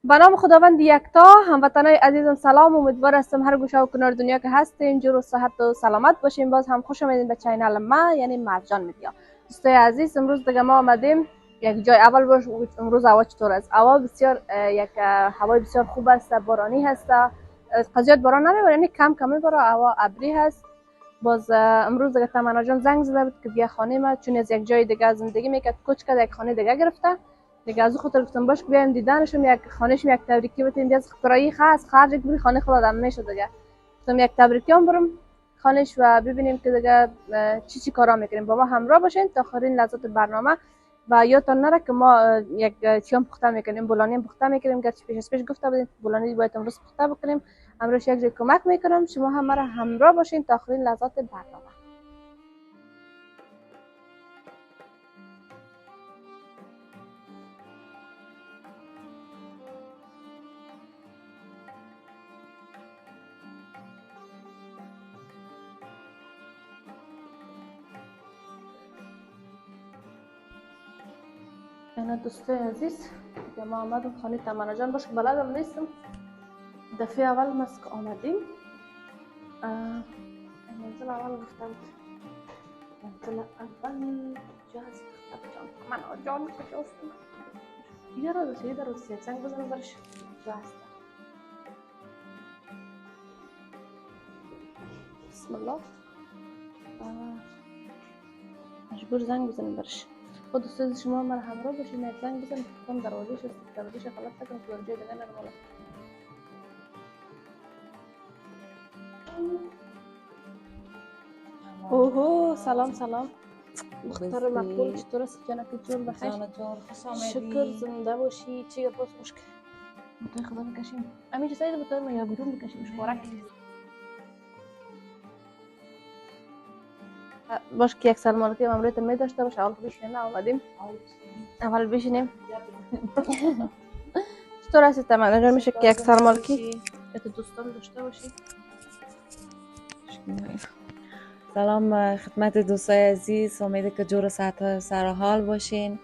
به نام خداوند یکتا. هموطنای عزیزم سلام، امیدوار هستم هر گوشه و کنار دنیا که هستین جور و صحت و سلامت باشین. باز هم خوش آمدین به چینل ما، یعنی مرجان میدیا. دوستای عزیز، امروز دیگه ما آمدیم یک جای. اول باش امروز هوا چطور است؟ هوا بسیار هوای بسیار خوب است، بارانی هست، قضیت باران نمیباره، یعنی کم کم میباره، هوا ابری هست. باز امروز دیگه تمنا جان زنگ زده بود که بیا خانه ما، چون از یک جای دیگه زندگی میکرد، کوچ کرد، یک خانه دیگه گرفته دیگه. از خاطر گفتم باش بیایم دیدنشم، یک خانهشم یک تبریکی بتیم. از کرایی خاص خرج بری خانه خودم میشه دیگه. گفتم یک تبریکی هم برم خانهش و ببینیم که دیگه چی کارا میکنیم. با ما همراه باشین تا آخرین لحظات برنامه. و یادتان نره که ما یک چیام پخته میکنیم، بولانی هم پخته میکنیم. گرچه پیش گفته بودیم بولانی باید امروز پخته بکنیم، امروز یک جای کمک میکنم. شما هم مرا همراه باشین تا آخرین لحظات برنامه. اینا دوستای عزیز که ما آمدیم خانه تمنا جان. باشه بلدم نیستم، دفعه اول ماست که آمدیم. منزل اول گفته بود منزل اول جهاز جان تمنا جان کجاست؟ یه روز یک زنگ بزنم برش جهاز. بسم الله. مجبور زنگ بزنیم برش. خود دوستای شما مرا همراه باشین، یک زنگ بزنید فکرم دروازه‌ش غلط نکنم که جای دیگه نرم. اوه سلام مختار مقبول، چطور است جانک جون؟ بخیر شکر، زنده باشی. چی باز مشکل موتور خدا بکشیم همینجا سعید موتور ما یا بیرون بکشیمش بارک باش که یک سلامتی هم امروز می داشته باشه. اول بشینیم آمدیم اول بشینیم. چطور هستی تمنا جان؟ میشه که یک سلامتی تو دوستان داشته باشی؟ سلام خدمت دوستای عزیز، امیده که جور صحت سر حال باشین.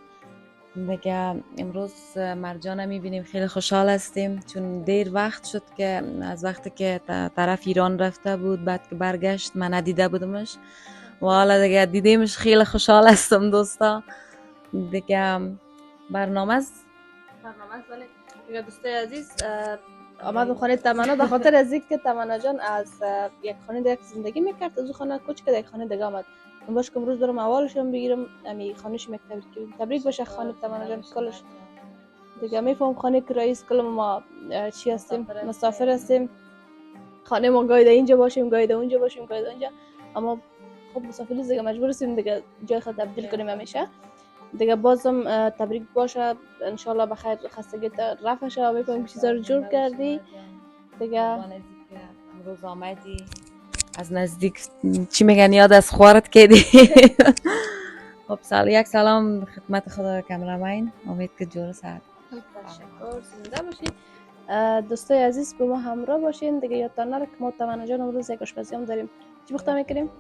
دیگه امروز مرجان میبینیم، خیلی خوشحال هستیم چون دیر وقت شد که از وقتی که طرف ایران رفته بود، بعد که برگشت من ندیده بودمش و حالا دیگه دیدیمش، خیلی خوشحال هستم دوستا. دیگه برنامه است ولی دیگه دوستای عزیز آمدم خانه تمنا به خاطر از اینکه تمنا جان از یک خانه دیگه زندگی میکرد، از اون خانه کوچ کرد یک خانه دیگه آمد. من باش که امروز برم اولشم بگیرم، امی خانهش یک تبریک باشه خانه تمنا جان. کلش دیگه میفهم خانه کرایی است، کل ما چی هستیم، مسافر هستیم. خانه ما گاهی اینجا باشیم، گاهی اونجا باشیم، گاهی اونجا، اما خب مسافری دیگه مجبور هستیم دیگه جای خود تبدیل کنیم همیشه. دیگه بازم تبریک باشه، انشالله بخیر خستگی رفع شه و بفهمیم چیزا رو جور کردی دیگه. امروز آمدی از نزدیک چی میگن یاد از خوارت کردی. خب یک سلام خدمت خدا کامرامین، امید که جور صحت. تشکر، زنده باشین. دوستای عزیز به ما همراه باشین دیگه. یادتان نره که ما تمنا جان امروز یک آشپزی هم داریم. چی پخته میکنیم؟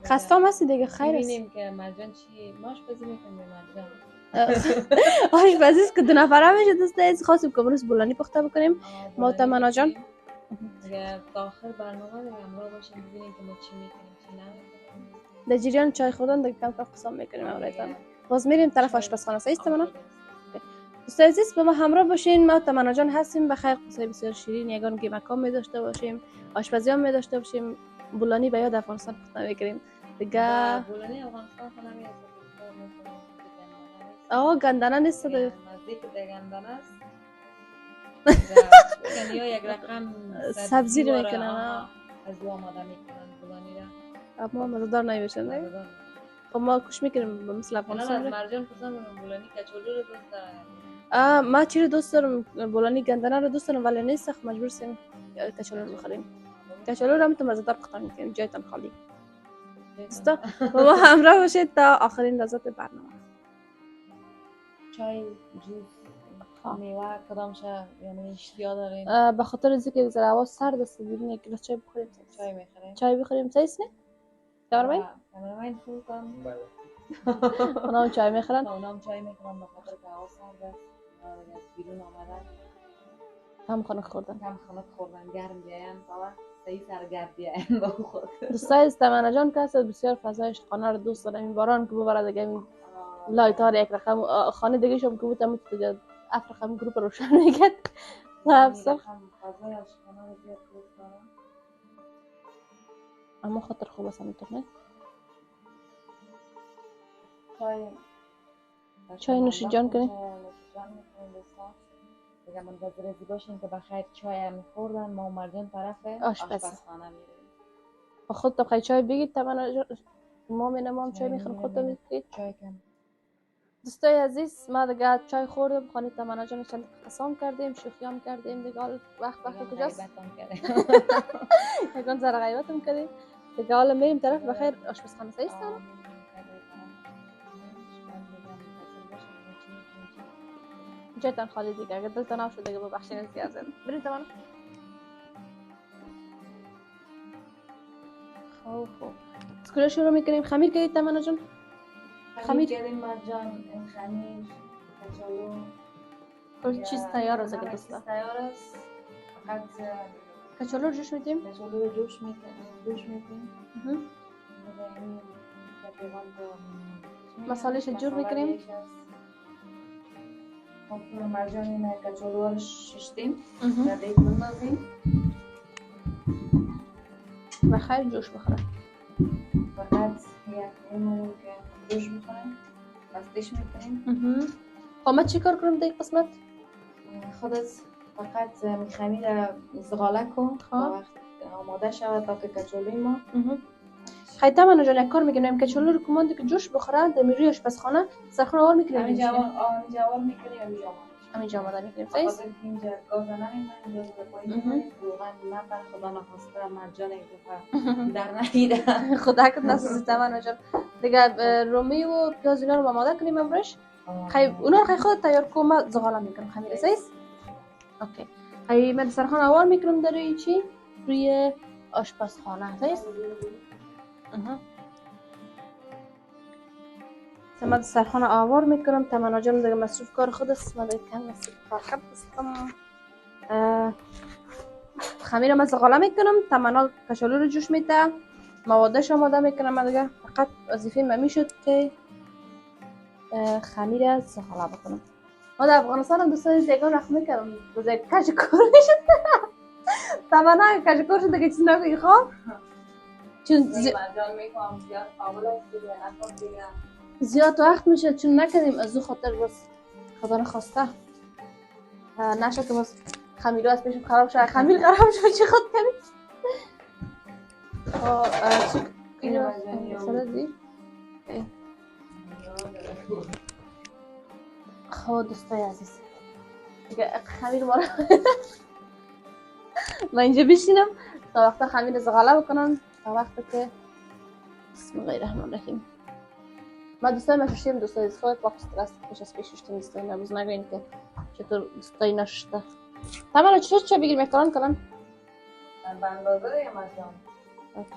خسته هم هستی دیگه، خیر است. ببینیم که مرجان چی ما آشپزی میکنیم. مرجان آشپزی است که دو نفره میشه. دوستای عزیز خواستیم که امروز بولانی پخته بکنیم ما تمنا جان. دیگه تا آخر برنامه دیگه همراه باشیم ببینیم که ما چی میکنیم چی نمیکنیم. در جریان چای خوردن دیگه کم کم قسم میکنیم امروز. باز میریم طرف آشپزخانه. صحیح تمنا؟ دوستای عزیز به ما همراه باشین، ما تمنا جان هستیم بخیر. قصه بسیار شیرین یگان که مکان می داشته باشیم، آشپزی هم می داشته باشیم، بولانی به یاد افغانستان پخته میکنیم دیگه. بولانی افغانستان خونه میاد. گندنه نیست دیگه، نزدیک به گندنه است. یعنی یک رقم سبزی رو میکنن از او آماده میکنن بولانی را، اما مزدار نمیشن دیگه. خب ما کش میکنیم مثل افغانستان. مرجان پسند بولانی کچولو رو دوست دارم. ما چی رو دوست دارم؟ بولانی گندنه رو دوست دارم ولی نیست، مجبور سیم کچولو رو بخریم. کچولو رو میتونم مزدار پخته میکنیم، جایتان خالی. دوستا با ما همراه باشید تا آخرین لحظات برنامه. چای، جوس، میوه کدامشه یعنی اشتیا دارین؟ به خاطر از اینکه ذره هوا سرد است بیرون یک گلاس چای بخوریم. چای میخوریم؟ چای بخوریم صحیح است نه؟ کامرامین فول کن. اونام چای میخورن؟ اونام چای میخورن به خاطر که هوا سرد است. بیرون آمدن. هم خنک خوردن. کم خنک خوردن، گرم بیاین تا وقت صحیح سرگرد بیاین با خود. دوستای از تمنا جان که هست بسیار فضای خانه رو دوست دارم. این باران که ببره دیگه این لایتار یک رقم خانه دیگه شم که بودم دیگه اف رقم گروپ روشن میگه. افسر فضای آشکانه رو زیاد دوست دارم. اما خاطر خوب است همینطور نه؟ چای نوش جان کنیم. دیگه منتظر ازی باشین که بخیر چای هم میخوردن. ما مرجان طرف آشپزخانه میریم. با خود بخیر چای بگید تمنا جان. ما هم چای میخوریم خودت بگید. چای کم. دوستای عزیز ما دیگه چای خوردیم خانه تمنا جان چند قسم کردیم شوخیام کردیم دیگه حال وقت کجاست؟ یکان زر غیبتم کردیم دیگه حالا میریم طرف بخیر آشپزخانه صحیح است؟ جایتان خالی دیگه اگر دلتان نباشه دیگه ببخشین از زیاد بریم تمنا. خوب از کجا شروع میکنیم؟ خمیر کردید تمنا جان؟ خمیر کردیم مرجان. این خمیر کچالو کل چیز تیار است اگه دوستا. تیار است. فقط کچالو رو جوش میدیم؟ کچالو رو جوش میدیم. مسالهش جور میکنیم. خب مرجان این کچالو رو ششتیم و دیگ بندازیم بخیر جوش بخوره. فقط یک لیمون که جوش بخوریم بستش میکنیم. خب ما چی کار کنم دیگه قسمت؟ خودت فقط خمیر زغاله کن تا وقت آماده شود تا که کچالوی ما. خیلی تمنا جان یک کار میکنیم کچالو رو کمانده که جوش بخوره در روی آشپزخانه سرخون آوار میکنیم. همینجا آوار میکنیم همینجا آماده میکنیم. صحیح است؟ اینجا گاز نمیدن گاز بپاییم روغن نفر خدا نخواسته مرجان یک دفعه در ندیده. خدا کد نسازی تمنا جان. دیگه رومی و پیاز اینا رو آماده کنیم امروز. خیلی اونا رو خیلی خود تیار کنم من زغاله میکنم خمیر. صحیح است؟ اوکی. خیلی من سرخون آوار میکنم در روی چی؟ روی آشپزخانه. صحیح است؟ من سرخانه آوار میکنم. تمنا جان دیگه مصروف کار خود است. من دیگه کم مصروف کار خود هستم. خمیر من زغاله میکنم. تمنا کچالو رو جوش میده. موادش آماده میکنم. من دیگه فقط وظیفه من میشد که خمیر زغاله بکنم. ما در افغانستان هم دوستان دیگه رخ میکردم. روزه کشکور میشد. تمنا کشکور شد دیگه چیز نگویی خب؟ چون زیاد وقت میشه چون نکردیم از او خاطر بس خدا نخواسته نشه که بس خمیرو از پیشم خراب شد. خمیر خراب شد چی خود کنیم؟ اینو سردی؟ خب دوستای عزیز دیگه خمیر ما رو من اینجا بشینم تا وقتا خمیر زغاله بکنم تا وقتا که بسم الله الرحمن الرحیم. ما دوستای ما ششتیم دوستای خود پاک است پیش از پیش ششتیم دوستای نبوز نگوین که چطور دوستای نشسته. تمام چطور چه بگیریم یک کلان به اندازه یا مرجان؟ اوکی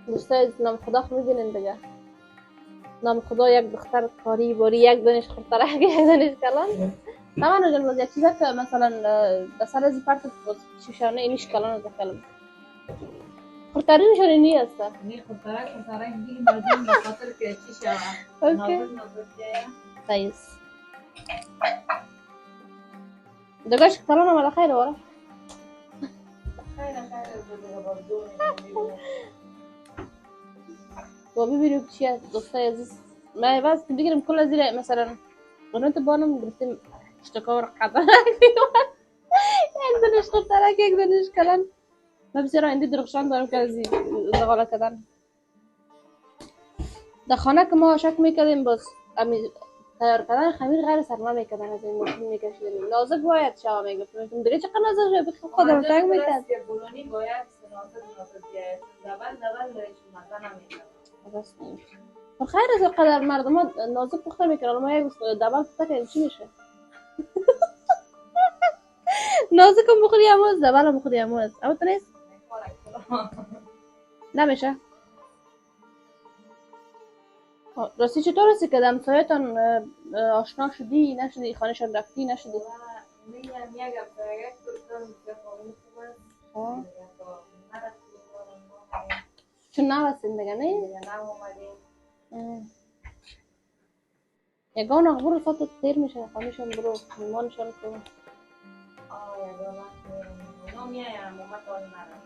دوستای نام خدا خو میبینین دیگه. نام خدا یک دختر کاری باری یک دانش خورترک یک دانش کلان. تمام جان باز یک چیزا که مثلا در سر از پرت شیشانه اینش کلان داخل خورتری نشون اینی است. نی خورترک خورترک دیگه مرجان به خاطر که چی شود نازک سایز دگاش کلان ما خیر وره خیر و ببینیم چی است دوستای عزیز. ما باز بگیرم کل زیر مثلا قنات بانم گرفتیم اشتکار قدرک یک دانش خورترک یک دانش کلان. ما بسیار اندی درخشان دارم که از زغاله کردن در خانه که ما شک میکردیم باز تیار کردن خمیر غیر سرما میکردن از این ماشین میکشیدیم نازک باید شوا میگفتم دیگه چقدر نازک بخیر خودم تنگ میکرد بولونی باید نازک بیاید دبل دبل چون مثلا نمیکنه خیر از قدر مردم ها نازک پخته میکنن، ما یک دبل پخته کنیم چی میشه؟ نازک هم بخوری اموز، دبل هم بخوری اموز، اما تو نیست؟ نمیشه؟ راستی چطور هستی که همسایتان آشنا شدی نشدی، خانهشان رفتی نشدی؟ میگم یک هفته یک دوستان فامیل خوب است. چون نوستین دیگه نه؟ نه اومدیم. یگان اخبار ساعت دیر میشه، خانهشان برو میمانشان کن. یگان اونا میایم اومد آن نرم.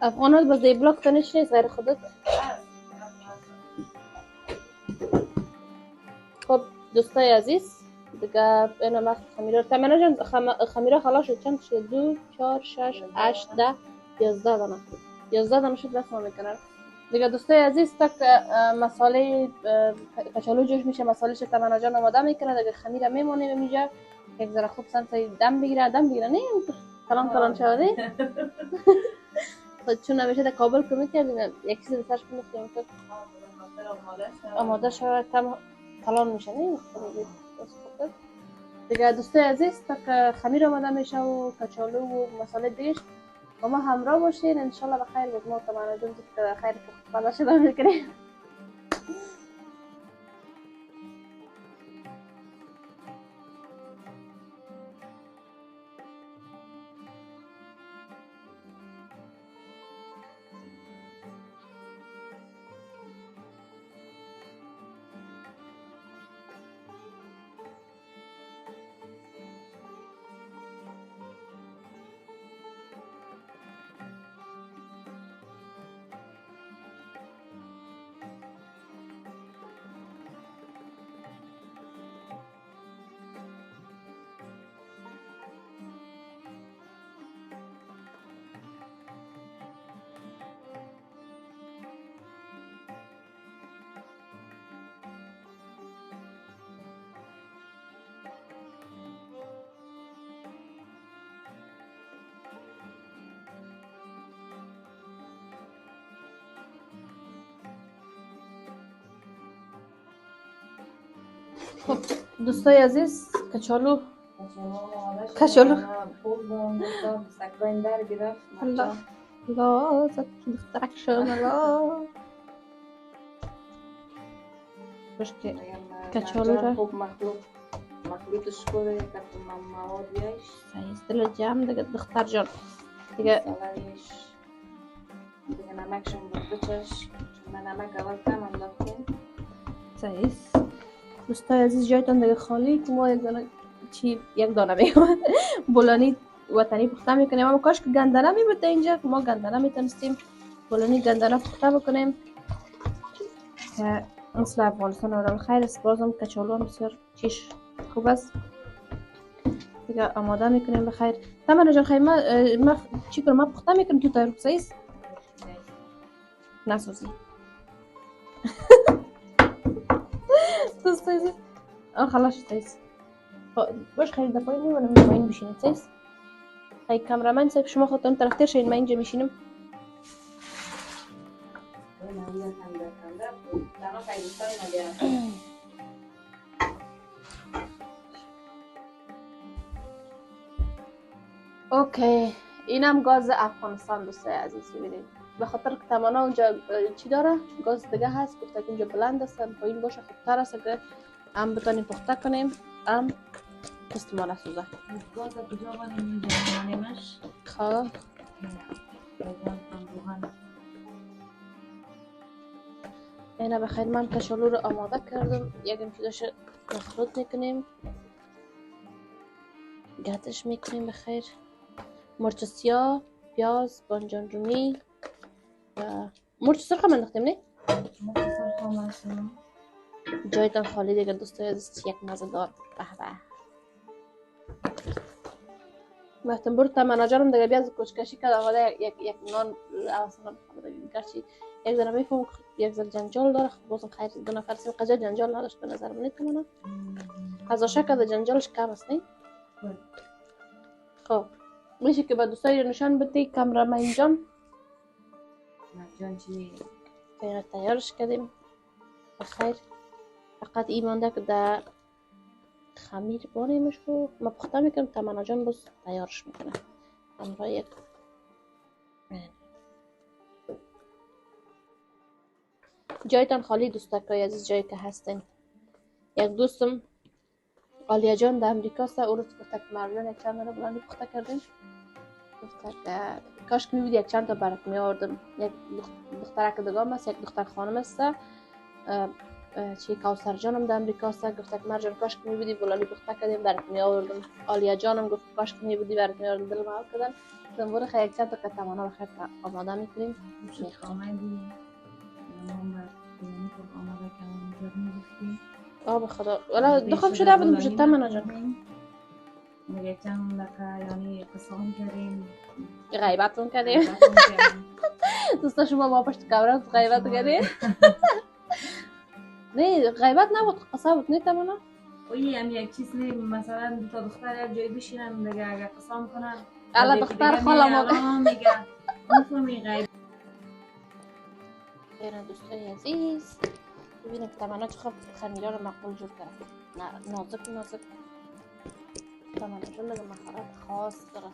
افغانات باز دی بلاک تنش نیست غیر خودت؟ خب دوستای عزیز دیگه اینا وقت خمیره تمنا جان خمیره خلاص شد. چند شد؟ 2 4 6 8 10 11 دانه 11 دانه شد. رسم میکنه دیگه. دوستای عزیز تا که مساله کچالو جوش میشه، مسالهش تمنا جان آماده میکنه دیگه. خمیره میمونه اینجا یک ذره خوب سنت دم بگیره نه کلان شده. خود چون نمیشه در کابل که میکردیم یک چیز بسرش کنیم که آماده شود کم کلان میشه نه دیگه. دوستای عزیز تا که خمیر آماده میشه و کچالو و مساله دیگه با ما همراه باشین انشالله بخیر. بود ما تمنا جون که خیر پخته شده میکنیم. خب دوستای عزیز کچالو الله الله زد دخترک شد الله باش که کچالو را خوب مخلوطش کنه که موادیش سعیز دل جمع دیگه دختر جان دیگه نمکشون بچش من نمک اول کم انداختیم. سعیز دوستای عزیز جایتان دیگه خالی که ما یک دانه میگم بولانی وطنی پخته میکنیم. اما کاش که گندنه میبود اینجا که ما گندنه میتونستیم بولانی گندنه پخته بکنیم که مثل افغانستان آدم خیر است. بازم کچالو هم بسیار چیش خوب است دیگه. آماده میکنیم بخیر. تمنا جان خیلی ما چی کنم ما پخته میکنیم تو تایر سعیز نسوزی دوستای عزیز خلاص سعیز باش خیلی دفعه میمونم پایین بشینید سعیز. خیلی کامرامن صاحب شما خودتون طرف تر شین من اینجا میشینم. اوکی اینم گاز افغانستان دوستای عزیز ببینید. به خاطر که تمانا اونجا چی داره گاز دیگه هست گفته که اونجا بلند است پایین باشه خوبتر است که هم بتونیم پخته کنیم هم دست ما نسوزه. گاز کجا بانیم اینجا بانیمش خب اینه بخیر. من کچالو رو آماده کردم یک امشداش مخلوط میکنیم گتش میکنیم بخیر. مرچ سیاه پیاز بانجان رومی و مرچ سرخ هم انداختیم نه؟ مرچ سرخ هم هستم جایتان خالی دیگه دوستای عزیز یک مزه دار به به. محتم برو تمنا جانم دیگه بیاز کشکشی کرد آقا یک نان اصلا گرچه یک ذره میفهم یک ذره جنجال داره. بازم خیر دو نفر سیم قضا جنجال نداشت به نظر من نمیتونم قضا شکل جنجالش کم است نه. خب میشه که به دوستای نشان بدی کامرامن جان جان چی که تیارش کردیم بخیر. فقط این مانده که در خمیر بانیمش رو ما پخته میکنم. تمنا جان باز تیارش میکنه. همراه یک جایتان خالی دوستکای عزیز، جایی که هستین. یک دوستم آلیا جان در امریکا است. او رو گفته که مرجان یک چند دانه بلندی پخته کردیم. گفته که کاش که میبودی یک چند تا برات میآوردم. یک دخترک دگام است، یک دختر خانم است. چی کوثر جانم در امریکا است. گفته که مرجان کاش که میبودی بلندی پخته کردیم برات میآوردم. آلیا جانم گفت کاش که میبودی برات میآوردم. دل ما کردن. زنبور خیر یک چند تا که تمنا بخیر آماده میکنیم. آب خدا ولی دخم شده بودم بجد تمنا جان میگه چند لکه یعنی قسم کردیم غیبتون کردیم. دوستا شما با پشت کامرا غیبت کردیم. نه غیبت نبود، قصه بود. نه تمنا اوی هم یک چیز نه، مثلا دو تا دختر یک جای بشینن دیگه اگه قسم کنن الله دختر خالم میگه میفهمی غیبت. اینا دوستای عزیز ببینیم تمنا چقدر خمیرا رو مقبول جور کرد. نه نازک نازک. تمنا جون لگه مهارت خاص داره.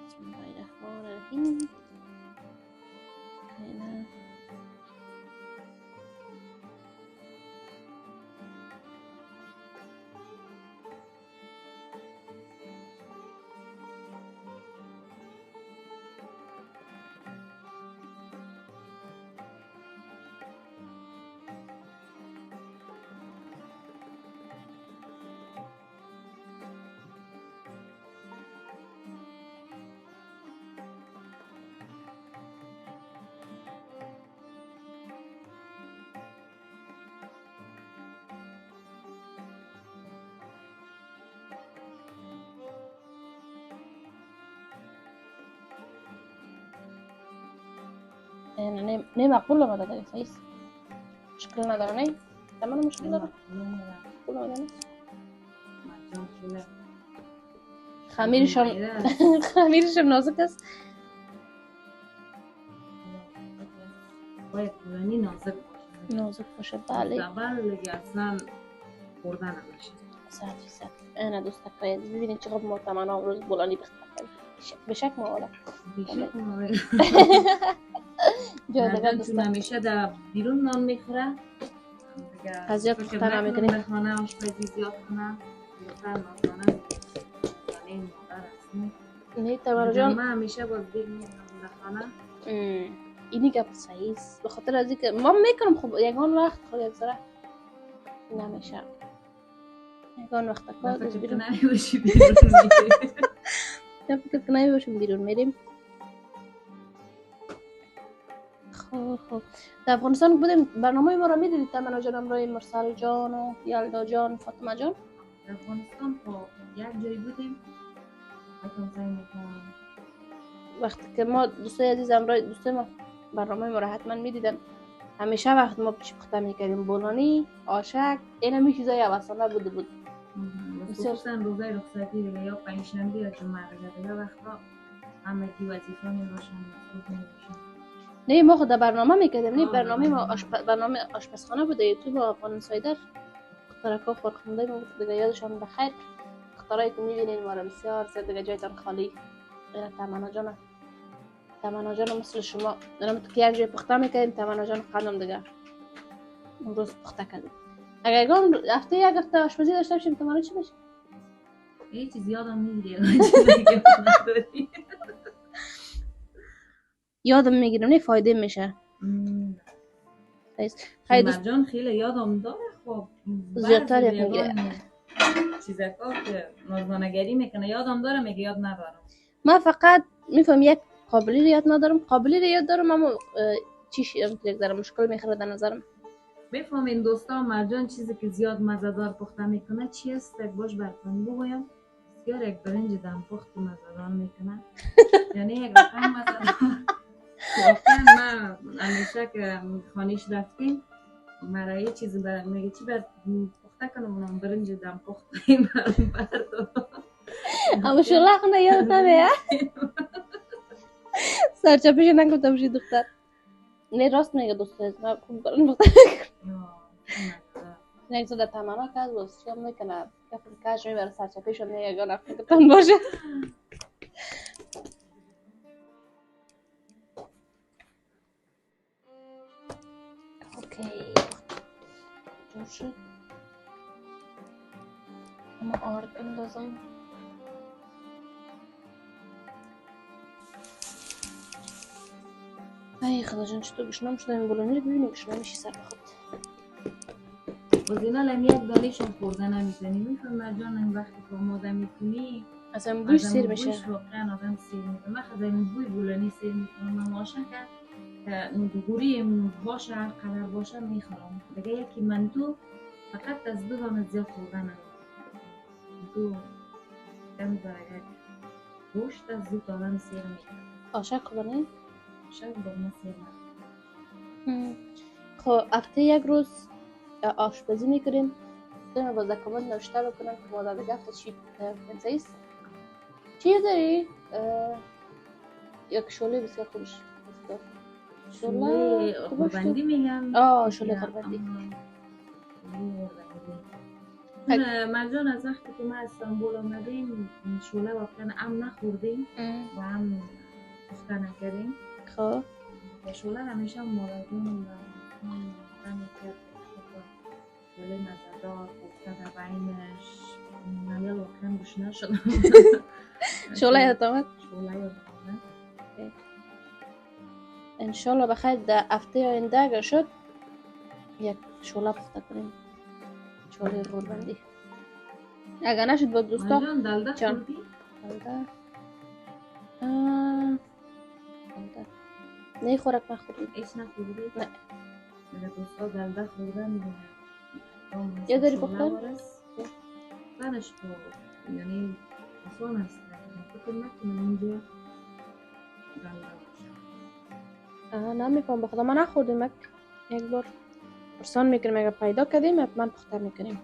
بسم الله الرحمن الرحیم. اینا نه مقبول آمده داره. صحیح مشکل نداره. نه تمام مشکل داره. مقبول آمده نه. خمیرشم نازک است. باید پولانی نازک باشه. نازک باشه بله. اول اصلا خوردن نمیشه. 100%. انا دوستکای عزیز ببینید چقدر ما تمنا امروز بولانی بخوریم. بشک ما والا. بشک ما والا. جای دیگه دوست همیشه در بیرون نان میخوره. از زیاد پختن نمیکنیم. در خانه آشپزی زیاد کنه. دختر نازانه یعنی مادر است. نه تمنا جان. من همیشه باز دیر میرم در خانه. اینی گپ صحیح است. به خاطر از اینکه ما میکنم خب یگان وقت خود یک ذره نمیشه. یگان وقت کار فکر بیرون نمیباشی بیرون میریم. یا فکر که نمیباشیم بیرون میریم. خب در افغانستان بودیم. برنامه ما را میدیدید تمنا جان، امرای مرسل جان و یلدا جان، فاطمه جان؟ در افغانستان خب یک جایی بودیم. وقتی که ما دوستای عزیز امرای دوستای ما برنامه ما را حتما میدیدن. همیشه وقت ما پیش پخته میکردیم بولانی، آشک، این همی چیزای اوسانه بوده بود. خصوصا روزای رخصتی دیگه یا پنجشنبه یا جمعه دیگه وقتا همگی وظیفه میباشن مسئول میباشن. نه ما خود برنامه میکردیم. نه برنامه ما برنامه آشپزخانه بوده. یوتیوب افغان سایدر اختراکا خورخونده ما دیگه یادشان بخیر. اختراعی که میبینین ما را بسیار زیاد دیگه جایتان خالی. اینا تمنا جان. تمنا جان مثل شما دارم تو که یک جای پخته میکردیم. تمنا جان قدم دیگه امروز پخته کردیم. اگر گام هفته یک هفته آشپزی داشته باشیم تمنا چی بشه؟ هیچ چیز یادم نمیگیره. یادم میگیرم نه فایده میشه. مرجان خیلی یادم داره. خب زیادتر یاد میگیره. چیزکا که نازنگری میکنه یادم داره میگه یاد ندارم. ما فقط میفهم یک قابلی رو یاد ندارم. قابلی رو یاد دارم اما چیش یک ذره مشکل میخوره در نظرم. میفهم این دوستا مرجان چیزی که زیاد مزه‌دار پخته میکنه چی است؟ یک باش براتون بگویم. بسیار یک برنج دم پخت مزه‌دار میکنه. یعنی یک رقم مزه‌دار. واقعا ما همیشه که خانیش رفتیم مرا یه چیزی برای میگه چی بر پخته کنم اونم برنج دم پخت کنیم بردو. اما شلق نه یادت نمیاد؟ سرچپش نگفته باشی دختر. نه راست میگه دوست من خوب برم نه تو در تمنا که از واسه هم نکنه که کاش میبره سرچپش نه یگانه فکرتون باشه. اوکی جور شد. اما آرد بندازم. ای خدا جان چطور گشنم شده این بلونی رو ببینیم گشنم میشی سر بخواد. از اینا لم یک دانشم خورده نمیتونی میفهم مرجان این وقتی که آماده میکنی از این بوش سیر میشه. بوش واقعا آدم سیر میکنه. من خود این بوی بلونی سیر میکنم. من ماشن که نودگوری باشه هر قدر باشه میخورم. دیگه یکی منتو فقط از دو دانه زیاد خورده نمیتونم. دو کم درگه گوشت از دو دانه سیر میکنم. آشک خوبه نه؟ آشک با ما سیر میکنم. خب هفته یک روز آشپزی میکنیم. دارم باز در کامنت نوشته بکنم که مادر دیگه هفته چی پرنسیس چی داری؟ یک شوله بسیار خوبش بسیار شوله قربندی میگن. شوله قربندی. مرجان از وقتی که ما استانبول آمدیم شوله واقعا هم نخوردیم و هم پخته نکردیم. خب شوله همیشه مادرجون دمی کرد شوله مزدار پخته در بینش. من یا واقعا گشنه شدم. شوله یادت آمد؟ شوله یادت آمد. انشالله بخیر در هفته آینده اگر شد یک شوله پخته کنیم. شوله قربندی. اگر نشد با دوستا مرجان دلده خوردی؟ دلده نه خورک نخوردیم. ایش نخوردی؟ نه اگر دوستا دلده خوردن یا داری پختن؟ زنش تو یعنی آسان است. فکر نکنم اینجا دلده باشه. نمیفهم بخدا ما نخوردیم. یک بار پرسان میکنیم اگر پیدا کردیم حتما پخته میکنیم.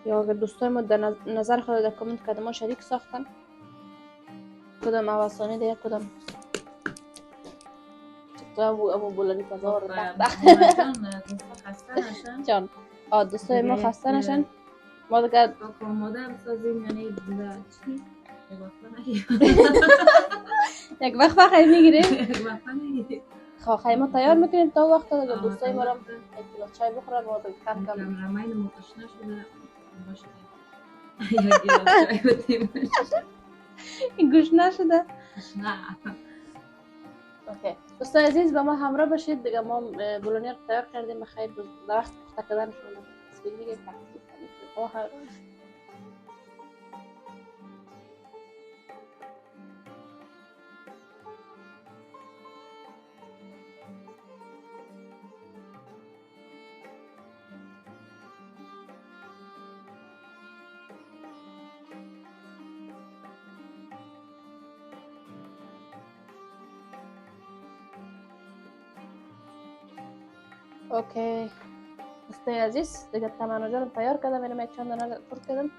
یا اگر دوستای ما در نظر خود در کامنت کرده ما شریک ساختن کدام اواسانی دیگه کدام ابو بولانی پزار دوستا خسته نشن جان دوستای ما خسته نشن. ما دیگه کاکا مادر بسازیم یعنی دیگه چی؟ یک وقت میگیریم. یک وقت میگیریم. خواهی ما تیار میکنیم تا وقت دیگه دوستای ما را یک گلاس چای بخورن ما دیگه کم کامرامین ما تشنه شده باشه یک گلاس چای بدیم. این گوش نشده. نه اوکی دوستای عزیز با ما همراه باشید دیگه. ما بولونی رو تیار کردیم بخیر در وقت پخته کردن شده تصویر میگه اوکی دوستای عزیز دیگه تمنا جان تیار کردم. اینم یک چند دانه پر کردم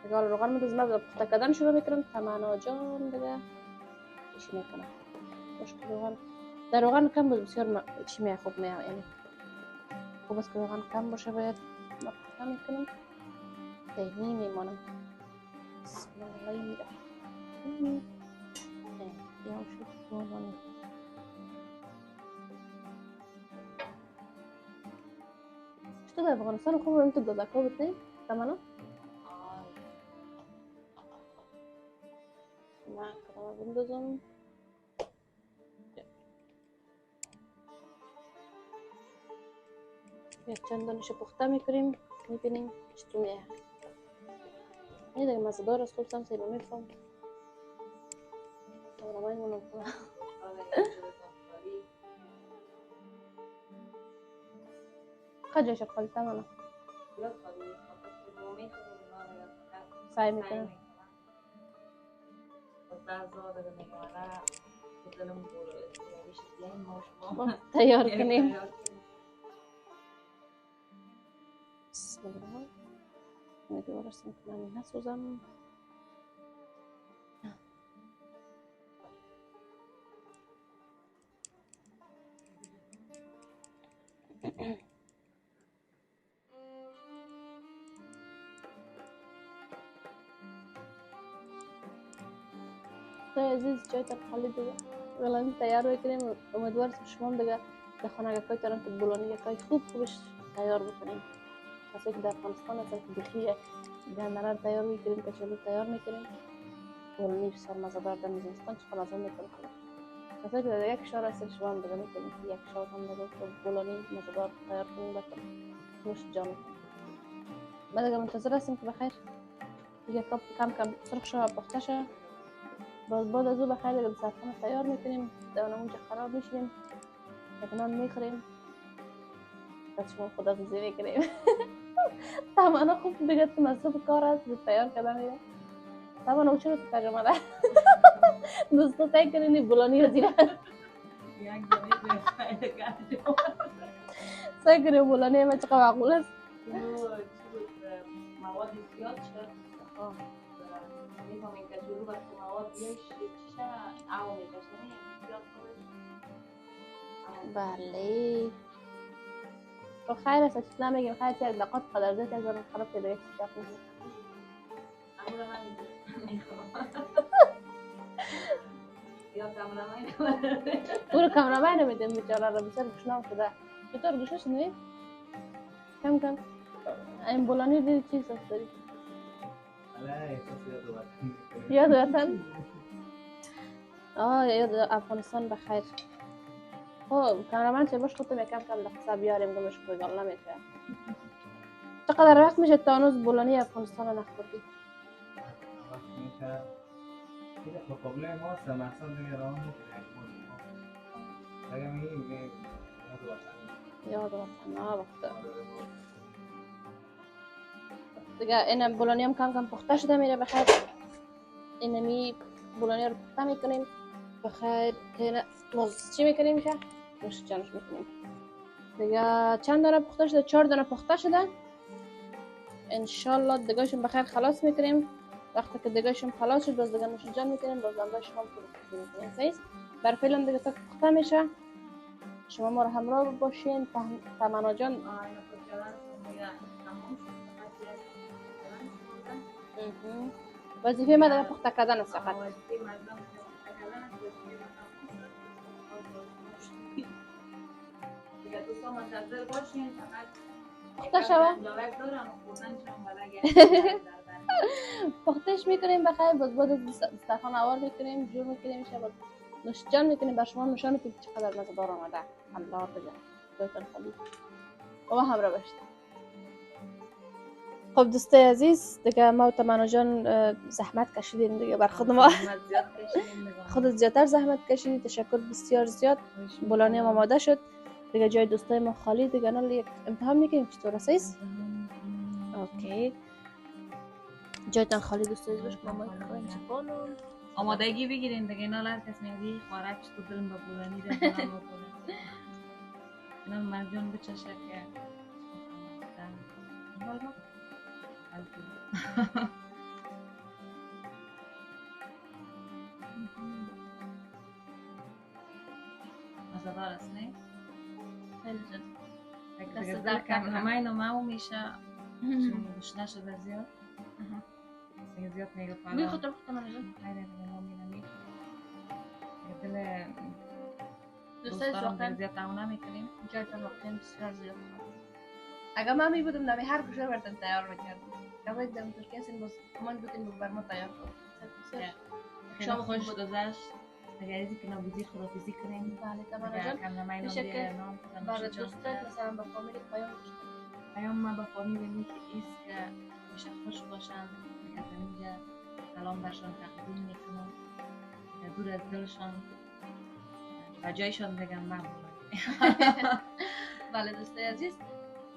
دیگه. حالا روغن می‌ریزم و پخته کردن شروع میکنم. تمنا جان دیگه چی میکنم مشکل روغن در روغن کم بود بسیار چی می خوب می یعنی خوب است که روغن کم باشه. باید ما پخته میکنم دهنی میمانم. بسم الله الرحمن الرحیم. شد روغن تو در افغانستان خوب رو تو دادکا بود نه؟ تمنا؟ من کدام بندازم یک چند دانش پخته میکنیم میبینیم چطور میه. این دیگه مزدار است خوب سمسه رو میفهم کامرامین منو کنم خواهد جایش خالی تمنا سعی میکنم تیار کنیم. بسم الله امیدوار هستم که من نسوزم. دوستای عزیز جایتان خالی دیگه بولانی تیار میکنیم. امیدوار شما هم دیگه در خانگاه‌های تان که بولانی یکای خوبش تیار بکنیم. کسی که در افغانستان هستن که بخی گندنه رو تیار میکنیم، کچالو تیار میکنیم. بولانی بسیار مزه‌دار در زمستان چقدر مزه میکنه. کسی که در یک کشور هستن شما هم دیگه میکنیم که یک کشور هم دیگه بولانی مزه‌دار تیار کنیم بکنیم. نوش جان. ما دیگه منتظر هستیم که بخیر دیگه کم کم سرخ شه و پخته شه. بعد از او بخیر دیگه سرخانه تیار میکنیم. در اونجا قرار میشیم. نان میخوریم. بعد شما خداحافظی میکنیم. تماما خوب دیگه تو مصروف کار هست تیار کردن دیگه. تماما چرا تو کجا آمده؟ دوستا سعی کنین بولانی رو زیره. سعی کنین بولانی همه چقدر معقول است. مواد زیاد شد. میفهمین که جلو وقتی مواد بیایش چیشه او میکشنه زیاد خودش. بله. و خیر است چیز نمیگیم خیر چه دقیقات قدر زیاد از آن خراب پیدا یک سیجاب نیست. امور من میخوام. یا کامرامین. او رو کامرامین نمیدیم بیچاره رو بسیار گشنام شده. چطور گوشش نید؟ کم کم. این بولانی دیدی چی ساست داری؟ یاد وطن؟ یاد افغانستان بخیر. خب کامرامین چه باش خودتم یکم کم دقیقه بیاریم گمش بگل نمیشه. چقدر وقت میشه تا هنوز بولانی افغانستان رو نخوردی؟ وقت میشه دیگه مقابله ما هستم اصلا دیگه راه اگه میگیم یاد وطن وقت دیگه این بولانی هم کم کم پخته شده میره بخیر. اینمی بولانی رو پخته میکنیم بخیر که باز چی میکنیم میشه؟ نوش جانش میکنیم دیگه. چند دانه پخته شده؟ 4 دانه پخته شده. انشالله دیگهشون بخیر خلاص میکنیم. وقتی که دیگهشون خلاص شد باز دیگه نوش جان میکنیم. باز هم شما پخته میکنیم. سعیز بر فعلا دیگه تا پخته میشه شما ما رو همراه باشین. تمنا جان وظیفه ما دیگه پخته کردن است فقط. پخته شوه پختش میکنیم بخیر. باز بعد دسترخوان آوار میکنیم جور میکنیم میشه. باز نوش جان میکنیم. بر شما نشان میدیم چقدر مزه‌دار آمده. الله بگه جایتان خالی و همراه باشید. خب دوستای عزیز دیگه ما و تمنا جان زحمت کشیدیم دیگه بر خود ما. خودت زیادتر زحمت کشیدی. تشکر بسیار زیاد. بولانی هم آماده شد دیگه. جای دوستای ما خالی دیگه. نه یک امتحان میکنیم چطور است؟ اوکی جایتان خالی دوستای عزیز. ما میخوایم چپانو آمادگی بگیرین دیگه. اینا هر کس میگی خوارکش تو دلم با بولانی ده کنم بکنه. اینا مرجان بچشه که مزه‌دار است نه؟ خیلی زود. دیگه در همه اینا مو میشه چون گشنه شده زیاد. دیگه زیاد میگه فعلا بی خود رفتم من جان. خیلی دیگه ما می‌نمی. دل دوستای واقعا زیاد تعاون نمی‌کنیم. جایتان واقعا بسیار زیاد. اگه من می بودم نمی هر کجا براتون تیار میکردم. اگه دم ترکیه سین باز کمان بودین بر ما تیار کنید. شما خوش گذشت. اگر ایزی که نبودی خدافیزی کنیم. بله تمنا جان. میشه که برای دوستات مثلا با فامیل پیام داشتم. پیام ما با فامیل میگه ایست که میشه خوش باشن. که اینجا سلام برشان تقدیم میکنم. دور از دلشان و جایشان بگم من بله دوستای عزیز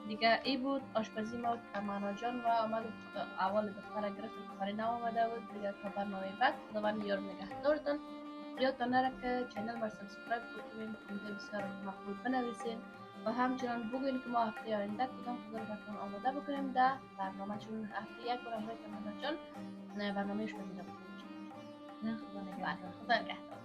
دیگه ای بود آشپزی ما و تمنا جان و آمد اول دختر گرفت کاری نو آمده بود دیگه. تا برنامه بعد خداوند یار نگهدارتان. یادتان نره که چینل ما سابسکرایب کنید. کامنت بسیار مقبول بنویسین و همچنان بگوین که ما هفته آینده کدام چیزا رو براتون آماده بکنیم در برنامه. چون هفته یک بار همراه تمنا جان برنامه‌اش می‌بینم. نه خدا نگهدار. خدا نگهدار.